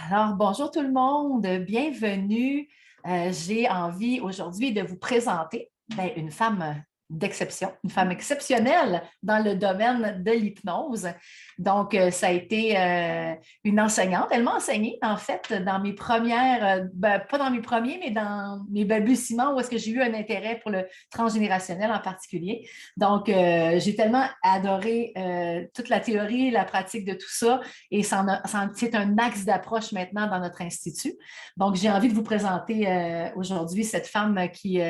Alors, bonjour tout le monde, bienvenue. J'ai envie aujourd'hui de vous présenter une femme d'exception, une femme exceptionnelle dans le domaine de l'hypnose. Donc, ça a été une enseignante. Elle m'a enseigné, en fait, dans mes premières, pas dans mes premiers, mais dans mes balbutiements où est-ce que j'ai eu un intérêt pour le transgénérationnel en particulier. Donc, j'ai tellement adoré toute la théorie, la pratique de tout ça et c'est un axe d'approche maintenant dans notre institut. Donc, j'ai envie de vous présenter aujourd'hui cette femme qui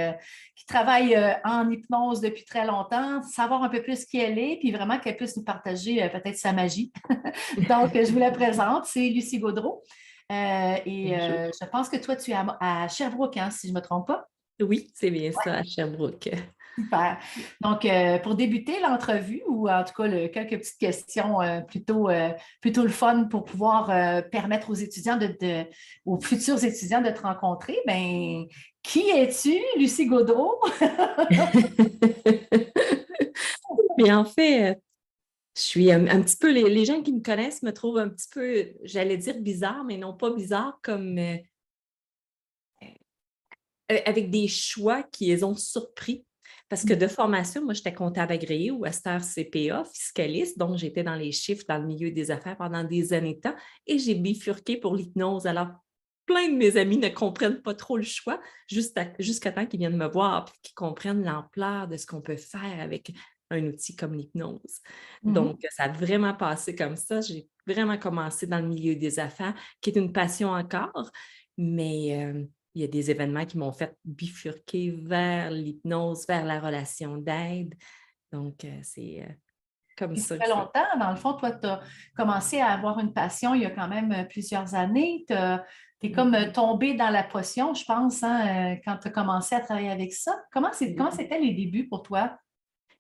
travaille en hypnose depuis très longtemps, savoir un peu plus qui elle est, puis vraiment qu'elle puisse nous partager peut-être sa magie. Donc, je vous la présente, c'est Lucie Gaudreault. Bonjour. Je pense que toi, tu es à Sherbrooke, hein, si je ne me trompe pas. Oui, c'est bien ça, à Sherbrooke. Super. Donc, pour débuter l'entrevue, ou en tout cas quelques petites questions plutôt le fun pour pouvoir permettre aux étudiants aux futurs étudiants de te rencontrer, ben, qui es-tu, Lucie Gaudreault? Mais en fait, je suis un petit peu, les gens qui me connaissent me trouvent un petit peu, j'allais dire bizarre, mais non pas bizarre, comme avec des choix qui les ont surpris. Parce que de formation, moi, j'étais comptable agréée ou à cette heure CPA, fiscaliste, donc j'étais dans les chiffres, dans le milieu des affaires pendant des années de temps, et j'ai bifurqué pour l'hypnose. Alors, plein de mes amis ne comprennent pas trop le choix, jusqu'à temps qu'ils viennent me voir et qu'ils comprennent l'ampleur de ce qu'on peut faire avec un outil comme l'hypnose. Mhm. Donc, ça a vraiment passé comme ça. J'ai vraiment commencé dans le milieu des affaires, qui est une passion encore, mais il y a des événements qui m'ont fait bifurquer vers l'hypnose, vers la relation d'aide. Donc, c'est comme Puis ça ça que fait c'est. longtemps, dans le fond, toi, tu as commencé à avoir une passion il y a quand même plusieurs années. Tu es comme tombé dans la potion, je pense, hein, quand tu as commencé à travailler avec ça. Comment c'était les débuts pour toi?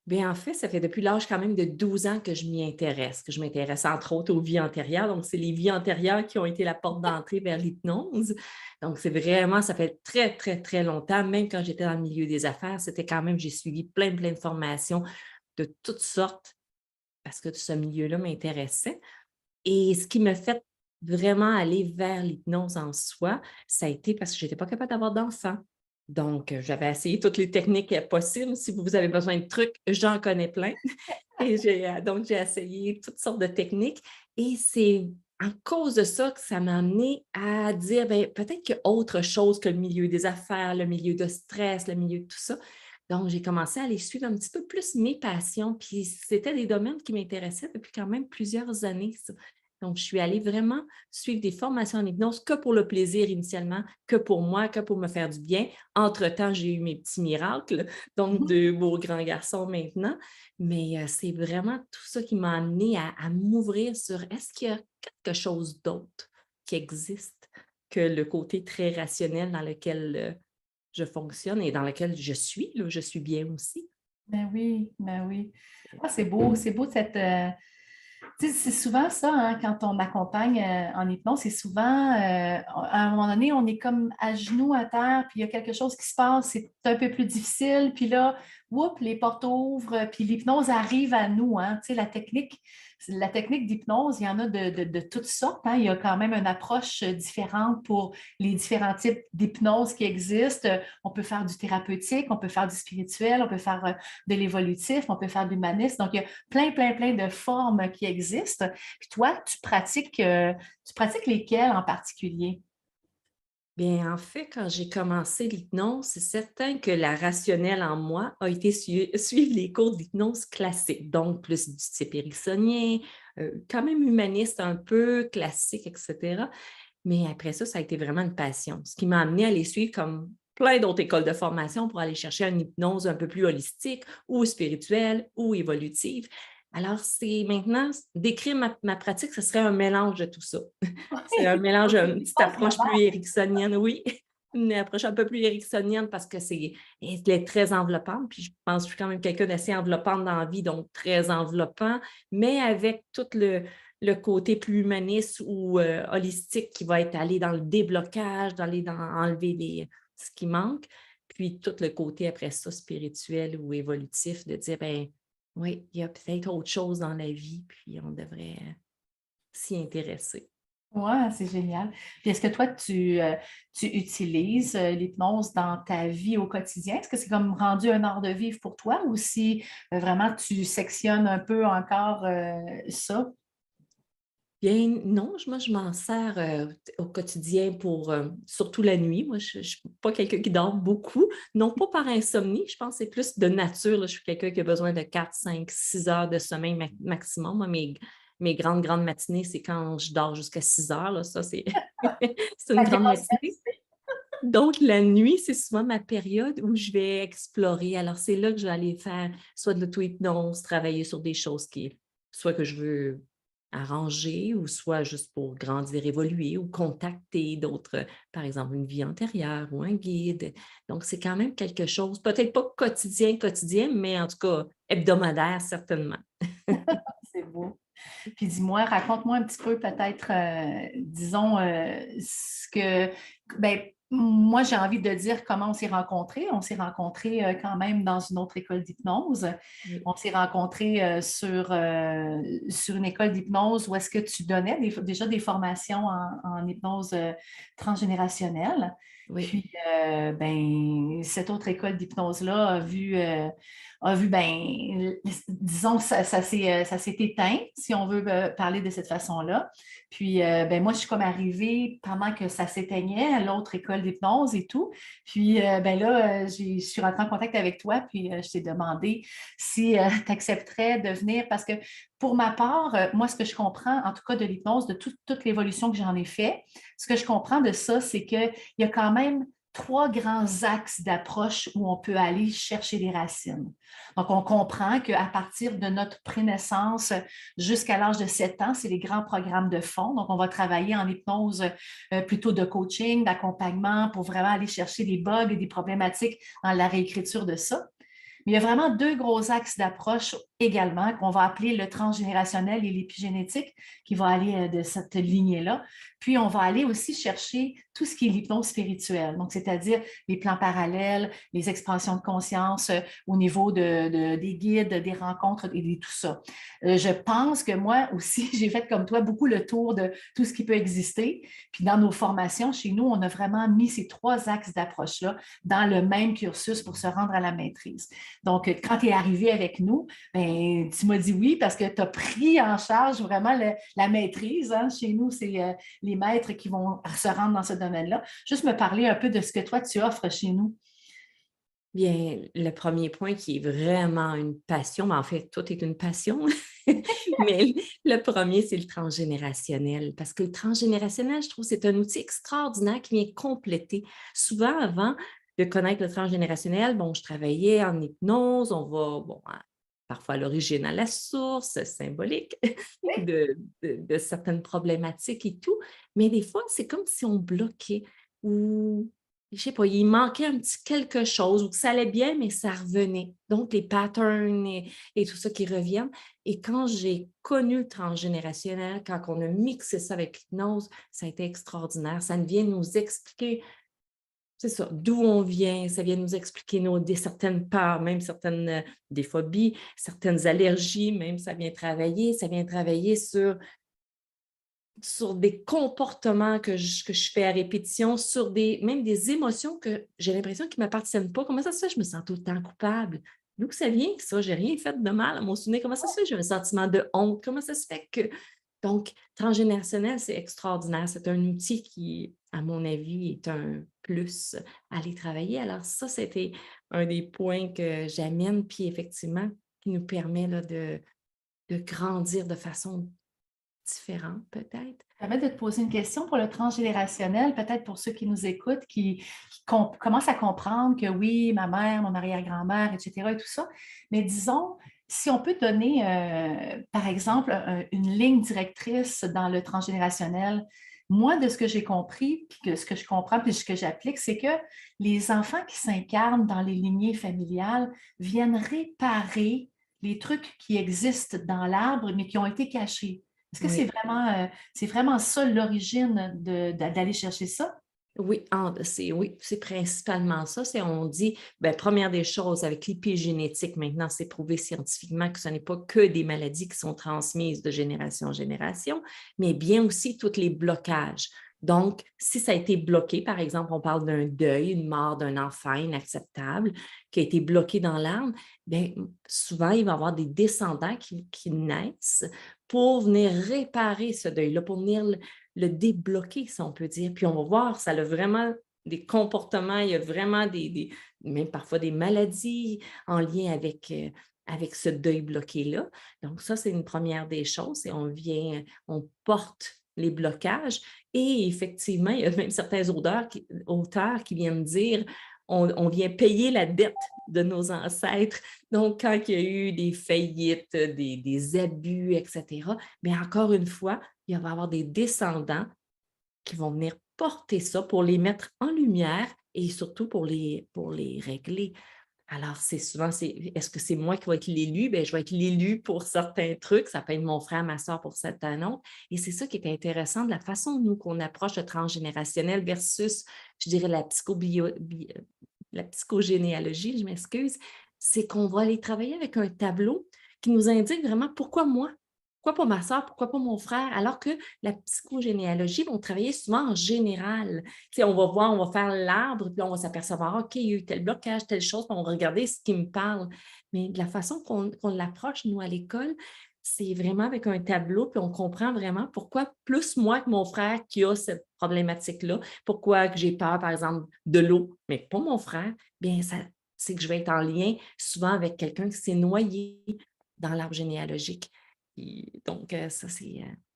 Bien, en fait, ça fait depuis l'âge quand même de 12 ans que je m'y intéresse, que je m'intéresse entre autres aux vies antérieures. Donc, c'est les vies antérieures qui ont été la porte d'entrée vers l'hypnose. Donc, c'est vraiment, ça fait très, très, très longtemps. Même quand j'étais dans le milieu des affaires, c'était quand même, j'ai suivi plein, plein de formations de toutes sortes parce que ce milieu-là m'intéressait. Et ce qui m'a fait vraiment aller vers l'hypnose en soi, ça a été parce que je n'étais pas capable d'avoir d'enfant. Donc, j'avais essayé toutes les techniques possibles. Si vous avez besoin de trucs, j'en connais plein. Et donc, j'ai essayé toutes sortes de techniques. Et c'est en cause de ça que ça m'a amené à dire, ben, peut-être qu'il y a autre chose que le milieu des affaires, le milieu de stress, le milieu de tout ça. Donc, j'ai commencé à aller suivre un petit peu plus mes passions. Puis, c'était des domaines qui m'intéressaient depuis quand même plusieurs années, ça. Donc, je suis allée vraiment suivre des formations en hypnose que pour le plaisir initialement, que pour moi, que pour me faire du bien. Entre-temps, j'ai eu mes petits miracles, donc Mhm. de beaux grands garçons maintenant. Mais c'est vraiment tout ça qui m'a amenée à m'ouvrir sur est-ce qu'il y a quelque chose d'autre qui existe que le côté très rationnel dans lequel je fonctionne et dans lequel je suis, là, je suis bien aussi. Ben oui, ben oui. Ah, c'est beau cette. Tu sais, c'est souvent ça, hein, quand on accompagne en hypnose, c'est souvent, à un moment donné, on est comme à genoux à terre, puis il y a quelque chose qui se passe, c'est un peu plus difficile, puis là, whoop, les portes ouvrent, puis l'hypnose arrive à nous, hein. Tu sais, la technique d'hypnose, il y en a de toutes sortes, hein. Il y a quand même une approche différente pour les différents types d'hypnose qui existent. On peut faire du thérapeutique, on peut faire du spirituel, on peut faire de l'évolutif, on peut faire de l'humanisme. Donc, il y a plein de formes qui existent. Puis toi, tu pratiques lesquelles en particulier? Bien, en fait, quand j'ai commencé l'hypnose, c'est certain que la rationnelle en moi a été suivre les cours d'hypnose classique, donc plus du type ericksonien, quand même humaniste un peu, classique, etc. Mais après ça, ça a été vraiment une passion, ce qui m'a amené à les suivre comme plein d'autres écoles de formation pour aller chercher une hypnose un peu plus holistique ou spirituelle ou évolutive. Alors, c'est maintenant, décrire ma pratique, ce serait un mélange de tout ça. C'est un mélange, OK, une je petite pense approche plus là-bas. ericksonienne, oui. Une approche un peu plus ericksonienne parce que elle est très enveloppante. Puis je pense que je suis quand même quelqu'un d'assez enveloppante dans la vie, donc très enveloppant, mais avec tout le côté plus humaniste ou holistique qui va être allé dans le déblocage, d'aller dans enlever ce qui manque. Puis tout le côté après ça, spirituel ou évolutif, de dire, ben oui, il y a peut-être autre chose dans la vie, puis on devrait s'y intéresser. Ouais, c'est génial. Puis est-ce que toi, tu utilises l'hypnose dans ta vie au quotidien? Est-ce que c'est comme rendu un art de vivre pour toi ou si vraiment tu sectionnes un peu encore ça? Bien, non, moi, je m'en sers au quotidien pour, surtout la nuit. Moi, je ne suis pas quelqu'un qui dort beaucoup, non pas par insomnie, je pense que c'est plus de nature, là. Je suis quelqu'un qui a besoin de 4, 5, 6 heures de sommeil maximum. Moi, mes grandes matinées, c'est quand je dors jusqu'à 6 heures, là. Ça, c'est c'est une La grande grasse matinée. Donc, la nuit, c'est souvent ma période où je vais explorer. Alors, c'est là que je vais aller faire soit de l'auto-hypnose, travailler sur des choses soit que je veux arranger, ou soit juste pour grandir, évoluer, ou contacter d'autres, par exemple, une vie antérieure ou un guide. Donc, c'est quand même quelque chose, peut-être pas quotidien, mais en tout cas hebdomadaire, certainement. c'est beau. Puis dis-moi, raconte-moi un petit peu peut-être, disons, ce que, ben, moi j'ai envie de dire comment on s'est rencontrés. On s'est rencontrés quand même dans une autre école d'hypnose. Oui. On s'est rencontrés sur une école d'hypnose où est-ce que tu donnais déjà des formations en hypnose transgénérationnelle. Oui. Puis, ben, cette autre école d'hypnose-là a vu, ben, disons, ça s'est éteint, si on veut parler de cette façon-là. Puis, ben, moi, je suis comme arrivée pendant que ça s'éteignait à l'autre école d'hypnose et tout. Puis, ben là, je suis rentrée en contact avec toi, puis je t'ai demandé si tu accepterais de venir parce que pour ma part, moi, ce que je comprends, en tout cas de l'hypnose, de toute l'évolution que j'en ai fait, ce que je comprends de ça, c'est qu'il y a quand même trois grands axes d'approche où on peut aller chercher les racines. Donc, on comprend qu'à partir de notre prénaissance jusqu'à l'âge de 7 ans, c'est les grands programmes de fond. Donc, on va travailler en hypnose plutôt de coaching, d'accompagnement pour vraiment aller chercher des bugs et des problématiques dans la réécriture de ça. Mais il y a vraiment deux gros axes d'approche également qu'on va appeler le transgénérationnel et l'épigénétique qui va aller de cette lignée-là. Puis, on va aller aussi chercher tout ce qui est l'hypnose spirituelle, donc c'est-à-dire les plans parallèles, les expansions de conscience au niveau des guides, des rencontres et de tout ça. Je pense que moi aussi, j'ai fait comme toi beaucoup le tour de tout ce qui peut exister. Puis, dans nos formations, chez nous, on a vraiment mis ces trois axes d'approche-là dans le même cursus pour se rendre à la maîtrise. Donc, quand tu es arrivé avec nous, ben, tu m'as dit oui parce que tu as pris en charge vraiment la maîtrise. Hein. Chez nous, c'est les maîtres qui vont se rendre dans ce domaine-là. Juste me parler un peu de ce que toi, tu offres chez nous. Bien, le premier point qui est vraiment une passion, mais en fait, tout est une passion, mais le premier, c'est le transgénérationnel. Parce que le transgénérationnel, je trouve, c'est un outil extraordinaire qui vient compléter. Souvent, avant de connaître le transgénérationnel, bon, je travaillais en hypnose, on va, bon, parfois à l'origine, à la source symbolique de certaines problématiques et tout, mais des fois, c'est comme si on bloquait ou je sais pas, il manquait un petit quelque chose ou que ça allait bien, mais ça revenait. Donc, les patterns et tout ça qui reviennent. Et quand j'ai connu le transgénérationnel, quand on a mixé ça avec l'hypnose, ça a été extraordinaire. Ça vient nous expliquer, c'est ça, d'où on vient. Ça vient nous expliquer certaines peurs, même certaines des phobies, certaines allergies, même ça vient travailler sur des comportements que je fais à répétition, sur même des émotions que j'ai l'impression qu'ils ne m'appartiennent pas. Comment ça se fait? Je me sens tout le temps coupable. D'où que ça vient, ça? J'ai rien fait de mal à mon souvenir. Comment ça se fait? J'ai un sentiment de honte. Comment ça se fait que... Donc, transgénérationnel, c'est extraordinaire. C'est un outil qui, à mon avis, est un plus à aller travailler. Alors ça, c'était un des points que j'amène, puis effectivement, qui nous permet là, de grandir de façon différente, peut-être. Ça permet de te poser une question pour le transgénérationnel, peut-être pour ceux qui nous écoutent, qui commencent à comprendre que oui, ma mère, mon arrière-grand-mère, etc., et tout ça. Mais disons, si on peut donner, par exemple, une ligne directrice dans le transgénérationnel, moi, de ce que j'ai compris, puis que ce que je comprends, puis ce que j'applique, c'est que les enfants qui s'incarnent dans les lignées familiales viennent réparer les trucs qui existent dans l'arbre, mais qui ont été cachés. Est-ce que Oui. c'est vraiment ça l'origine d'aller chercher ça? Oui, c'est principalement ça. On dit, ben, première des choses, avec l'épigénétique, maintenant, c'est prouvé scientifiquement que ce n'est pas que des maladies qui sont transmises de génération en génération, mais bien aussi tous les blocages. Donc, si ça a été bloqué, par exemple, on parle d'un deuil, une mort d'un enfant inacceptable qui a été bloqué dans l'arbre, bien, souvent, il va y avoir des descendants qui naissent pour venir réparer ce deuil-là, pour venir le débloquer, si on peut dire. Puis on va voir, ça a vraiment des comportements, il y a vraiment même parfois des maladies en lien avec ce deuil bloqué-là. Donc ça, c'est une première des choses et on porte les blocages et effectivement, il y a même certains auteurs qui viennent dire on vient payer la dette de nos ancêtres. Donc, quand il y a eu des faillites, des abus, etc., mais encore une fois, il va y avoir des descendants qui vont venir porter ça pour les mettre en lumière et surtout pour les régler. Alors, est-ce que c'est moi qui vais être l'élu? Bien, je vais être l'élu pour certains trucs. Ça peut être mon frère, ma soeur pour certains autres. Et c'est ça qui est intéressant de la façon, nous, qu'on approche le transgénérationnel versus, je dirais, la psychogénéalogie, je m'excuse, c'est qu'on va aller travailler avec un tableau qui nous indique vraiment pourquoi moi, pourquoi pas ma soeur, pourquoi pas mon frère, alors que la psychogénéalogie, vont travailler souvent en général. Tu sais, on va voir, on va faire l'arbre, puis on va s'apercevoir, OK, il y a eu tel blocage, telle chose, puis on va regarder ce qui me parle. Mais de la façon qu'on l'approche, nous, à l'école, c'est vraiment avec un tableau, puis on comprend vraiment pourquoi plus moi que mon frère qui a cette problématique-là, pourquoi que j'ai peur, par exemple, de l'eau, mais pas mon frère, bien, c'est que je vais être en lien souvent avec quelqu'un qui s'est noyé dans l'arbre généalogique. Donc, ça,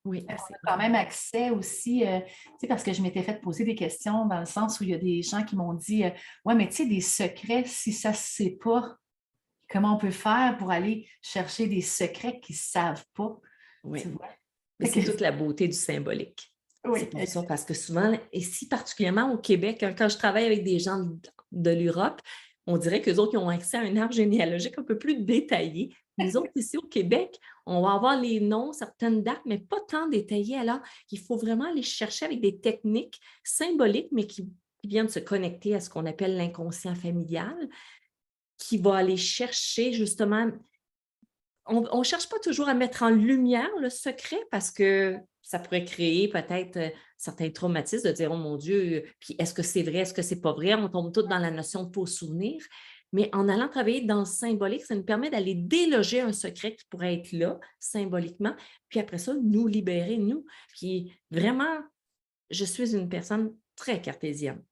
oui, On c'est a quand même accès aussi, tu sais, parce que je m'étais fait poser des questions dans le sens où il y a des gens qui m'ont dit, ouais, mais tu sais, des secrets, si ça ne se sait pas, comment on peut faire pour aller chercher des secrets qu'ils ne savent pas, oui. tu vois? Mais Fait c'est que- toute la beauté du symbolique. oui, C'est pour ça, parce que souvent, et si particulièrement au Québec, hein, quand je travaille avec des gens de l'Europe, on dirait qu'eux autres, ils ont accès à un arbre généalogique un peu plus détaillé. Nous autres, ici au Québec, on va avoir les noms, certaines dates, mais pas tant détaillées. Alors, il faut vraiment aller chercher avec des techniques symboliques, mais qui viennent se connecter à ce qu'on appelle l'inconscient familial, qui va aller chercher justement on ne cherche pas toujours à mettre en lumière le secret parce que ça pourrait créer peut-être certains traumatismes de dire, oh mon Dieu, puis est-ce que c'est vrai, est-ce que c'est pas vrai? On tombe tous dans la notion de faux souvenirs. Mais en allant travailler dans le symbolique, ça nous permet d'aller déloger un secret qui pourrait être là, symboliquement, puis après ça, nous libérer, nous. Puis vraiment, je suis une personne très cartésienne.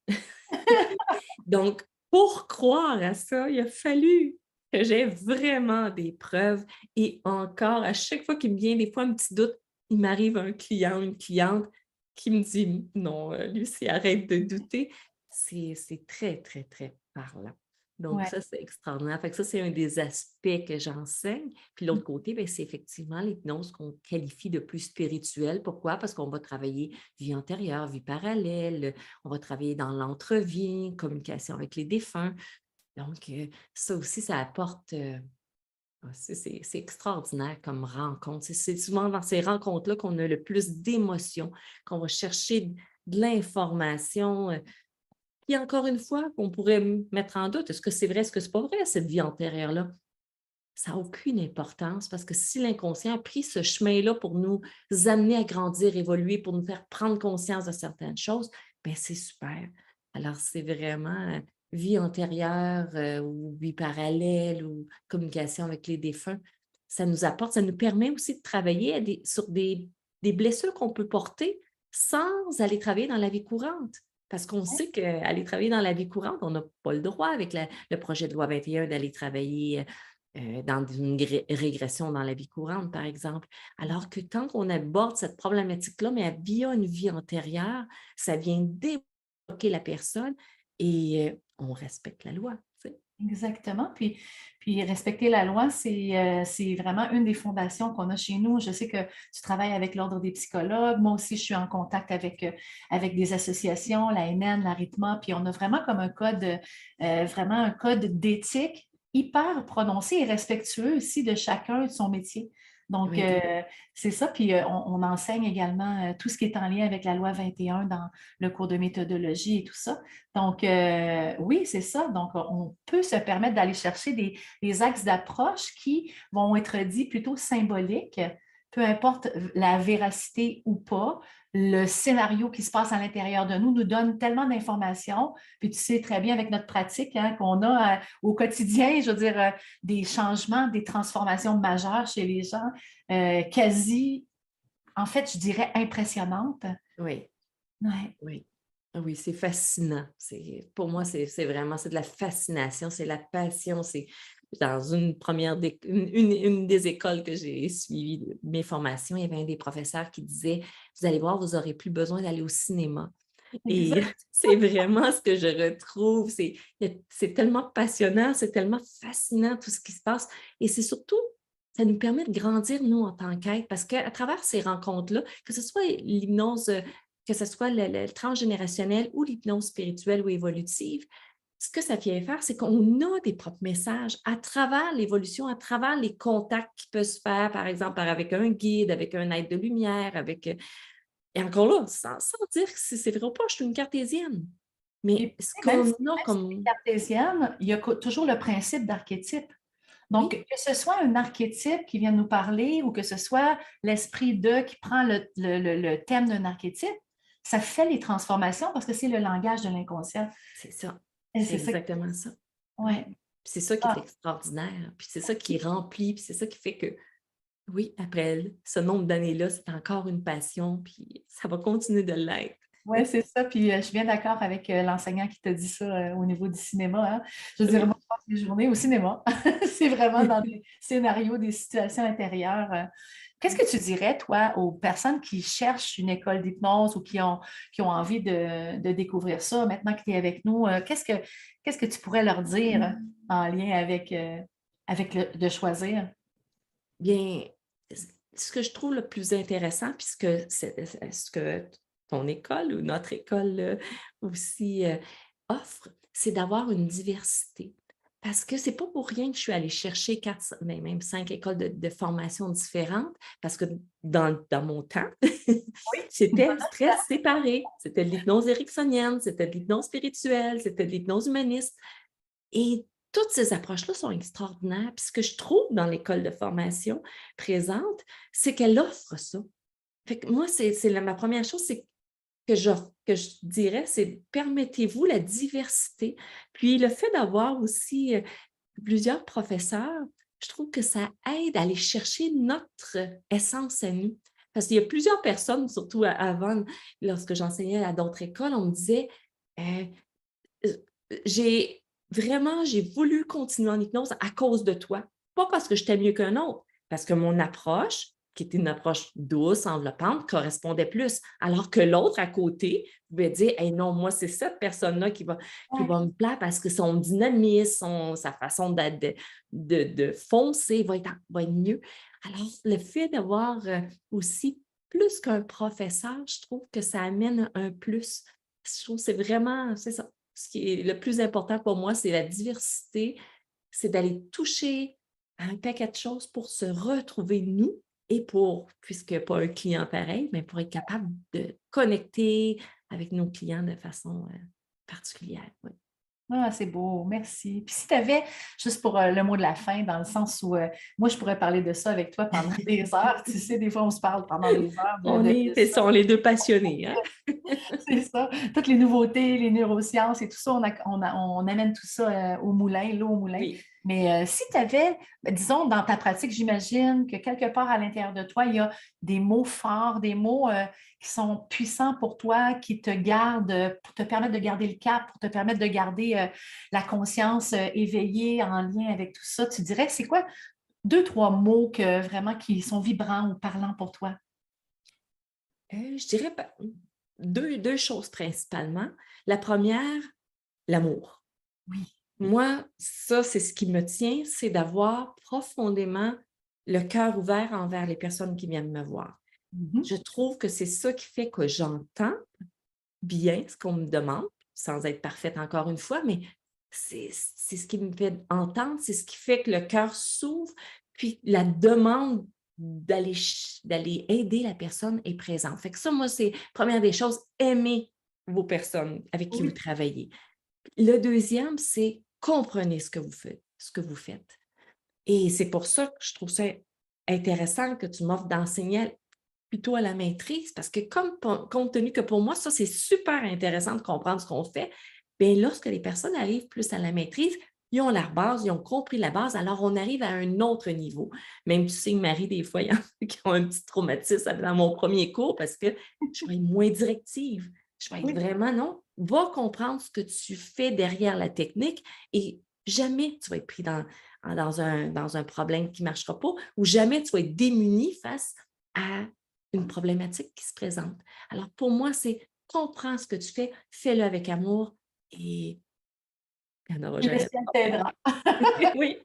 Donc, pour croire à ça, il a fallu que j'ai vraiment des preuves et encore, à chaque fois qu'il me vient des fois un petit doute, il m'arrive un client, une cliente qui me dit: «Non, Lucie, arrête de douter». C'est très, très, très parlant. Donc ouais. ça, c'est extraordinaire. Fait que ça, c'est un des aspects que j'enseigne. Puis l'autre côté, bien, c'est effectivement l'hypnose qu'on qualifie de plus spirituelle. Pourquoi? Parce qu'on va travailler vie antérieure, vie parallèle, on va travailler dans l'entrevie, communication avec les défunts. Donc, ça aussi, ça apporte, c'est extraordinaire comme rencontre. C'est souvent dans ces rencontres-là qu'on a le plus d'émotions, qu'on va chercher de l'information. Puis encore une fois, on pourrait mettre en doute, est-ce que c'est vrai, est-ce que c'est pas vrai, cette vie antérieure-là? Ça n'a aucune importance parce que si l'inconscient a pris ce chemin-là pour nous amener à grandir, évoluer, pour nous faire prendre conscience de certaines choses, bien, c'est super. Alors, c'est vraiment vie antérieure ou vie parallèle ou communication avec les défunts. Ça nous apporte, ça nous permet aussi de travailler sur des blessures qu'on peut porter sans aller travailler dans la vie courante. Parce qu'on sait qu'aller travailler dans la vie courante, on n'a pas le droit avec le projet de loi 21 d'aller travailler dans une régression dans la vie courante, par exemple. Alors que quand on aborde cette problématique-là, mais via une vie antérieure, ça vient débloquer la personne et on respecte la loi. Tu sais. Exactement. Puis respecter la loi, c'est vraiment une des fondations qu'on a chez nous. Je sais que tu travailles avec l'Ordre des psychologues. Moi aussi, je suis en contact avec des associations, la NN, la RITMA, puis on a vraiment comme un code, vraiment un code d'éthique hyper prononcé et respectueux aussi de chacun de son métier. Donc, Oui. c'est ça. Puis, on enseigne également tout ce qui est en lien avec la loi 21 dans le cours de méthodologie et tout ça. Donc, oui, c'est ça. Donc, on peut se permettre d'aller chercher des axes d'approche qui vont être dits plutôt symboliques, peu importe la véracité ou pas. Le scénario qui se passe à l'intérieur de nous donne tellement d'informations. Puis, tu sais très bien avec notre pratique hein, qu'on a au quotidien, je veux dire, des changements, des transformations majeures chez les gens, quasi, en fait, je dirais impressionnantes. Oui, Ouais. oui. Ah oui, c'est fascinant. Pour moi, c'est vraiment c'est de la fascination, c'est la passion. C'est dans une des écoles que j'ai suivies mes formations, il y avait un des professeurs qui disait: «Vous allez voir, vous n'aurez plus besoin d'aller au cinéma». Et Exact. c'est vraiment ce que je retrouve. C'est tellement passionnant, c'est tellement fascinant tout ce qui se passe. Et c'est surtout, ça nous permet de grandir, nous, en tant qu'être, parce qu'à travers ces rencontres-là, que ce soit l'hypnose, que ce soit le transgénérationnel ou l'hypnose spirituelle ou évolutive, ce que ça vient faire, c'est qu'on a des propres messages à travers l'évolution, à travers les contacts qui peuvent se faire, par exemple, avec un guide, avec un être de lumière, avec et encore là, sans dire que c'est vrai ou pas, je suis une cartésienne. Mais Et ce même, qu'on a même si tu es comme cartésienne, il y a toujours le principe d'archétype. Donc, oui, que ce soit un archétype qui vient nous parler ou que ce soit l'esprit de qui prend le thème d'un archétype, ça fait les transformations parce que c'est le langage de l'inconscient. c'est ça. Et C'est c'est ça. exactement ça. Ouais. Oui. Puis c'est ça qui est Ah, extraordinaire. Puis c'est ça qui remplit, puis c'est ça qui fait que, oui, après ce nombre d'années-là, c'est encore une passion, puis ça va continuer de l'être. ouais, c'est ça. Puis je suis bien d'accord avec l'enseignant qui t'a dit ça au niveau du cinéma. Hein. Je veux dire, moi, Oui. je passe mes journées au cinéma. C'est vraiment dans des scénarios, des situations intérieures. Qu'est-ce que tu dirais, toi, aux personnes qui cherchent une école d'hypnose ou qui ont envie de découvrir ça maintenant que tu es avec nous? Qu'est-ce que tu pourrais leur dire en lien avec de choisir? Bien, ce que je trouve le plus intéressant, puisque ce que ton école ou notre école aussi offre, c'est d'avoir une diversité. Parce que c'est pas pour rien que je suis allée chercher quatre, mais même 5 écoles de formation différentes, parce que dans mon temps, Oui. c'était très séparé. C'était de l'hypnose ericksonienne, c'était de l'hypnose spirituelle, c'était de l'hypnose humaniste. Et toutes ces approches-là sont extraordinaires. Puis ce que je trouve dans l'école de formation présente, c'est qu'elle offre ça. Fait que moi, ma première chose, c'est que je dirais, c'est permettez-vous la diversité. Puis le fait d'avoir aussi plusieurs professeurs, je trouve que ça aide à aller chercher notre essence à nous. Parce qu'il y a plusieurs personnes, surtout avant, lorsque j'enseignais à d'autres écoles, on me disait euh, euh, j'ai voulu continuer en hypnose à cause de toi. Pas parce que j'étais mieux qu'un autre, parce que mon approche, qui était une approche douce, enveloppante, correspondait plus. Alors que l'autre à côté pouvait dire hey, non, moi, c'est cette personne-là qui Ouais. va me plaire parce que son dynamisme, sa façon de foncer va être mieux. Alors, le fait d'avoir aussi plus qu'un professeur, je trouve que ça amène un plus. Je trouve que c'est vraiment, c'est ça. Ce qui est le plus important pour moi, c'est la diversité, c'est d'aller toucher à un paquet de choses pour se retrouver nous et pour, puisque pas un client pareil, mais pour être capable de connecter avec nos clients de façon particulière. Oui. Ah, c'est beau, merci. Puis si tu avais, juste pour le mot de la fin, dans le sens où moi, je pourrais parler de ça avec toi pendant des heures. Tu sais, des fois, on se parle pendant des heures de C'est ça. ça, on est deux passionnés, hein? C'est ça. Toutes les nouveautés, les neurosciences et tout ça, on amène tout ça au moulin, l'eau au moulin. Oui. Mais si tu avais, disons, dans ta pratique, j'imagine que quelque part à l'intérieur de toi, il y a des mots forts, des mots qui sont puissants pour toi, qui te gardent, pour te permettre de garder le cap, pour te permettre de garder la conscience éveillée en lien avec tout ça. Tu dirais, c'est quoi deux, trois mots vraiment qui sont vibrants ou parlants pour toi? Je dirais deux choses principalement. La première, l'amour. Oui. Moi, ça, c'est ce qui me tient, c'est d'avoir profondément le cœur ouvert envers les personnes qui viennent me voir. Mhm. Je trouve que c'est ça qui fait que j'entends bien ce qu'on me demande, sans être parfaite encore une fois, mais c'est ce qui me fait entendre, c'est ce qui fait que le cœur s'ouvre, puis la demande d'aller aider la personne est présente. Fait que ça, moi, c'est première des choses, aimer vos personnes avec qui vous Oui. travaillez. Le deuxième, c'est comprenez ce que vous faites. Et c'est pour ça que je trouve ça intéressant que tu m'offres d'enseigner plutôt à la maîtrise, parce que compte tenu que pour moi, ça, c'est super intéressant de comprendre ce qu'on fait, bien, lorsque les personnes arrivent plus à la maîtrise, ils ont leur base, ils ont compris la base, alors on arrive à un autre niveau. Même, tu sais, Marie, des fois, il y en a qui ont un petit traumatisme dans mon premier cours parce que je vais être moins directive. Je vais être Oui. vraiment, non, va comprendre ce que tu fais derrière la technique et jamais tu vas être pris dans un problème qui ne marchera pas ou jamais tu vas être démuni face à une problématique qui se présente. Alors, pour moi, c'est comprends ce que tu fais, fais-le avec amour et il n'y en aura Et le jamais de ciel problème. t'aidera. Oui.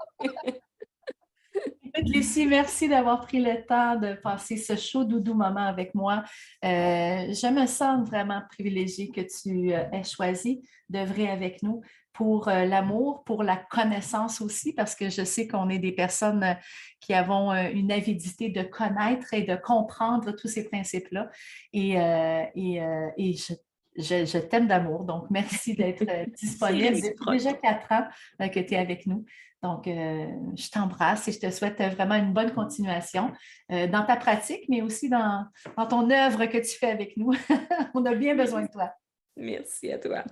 Écoute, Lucie, merci d'avoir pris le temps de passer ce chaud doudou moment avec moi. Je me sens vraiment privilégiée que tu aies choisi d'œuvrer avec nous pour l'amour, pour la connaissance aussi, parce que je sais qu'on est des personnes qui avons une avidité de connaître et de comprendre tous ces principes-là. Et je t'aime d'amour, donc merci d'être C'est disponible. Depuis réciproque. déjà 4 ans que tu es avec nous. Donc, je t'embrasse et je te souhaite vraiment une bonne continuation dans ta pratique, mais aussi dans ton œuvre que tu fais avec nous. On a bien besoin de toi. Merci à toi.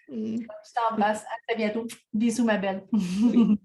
Je t'embrasse. À très bientôt. Bisous, ma belle. Oui.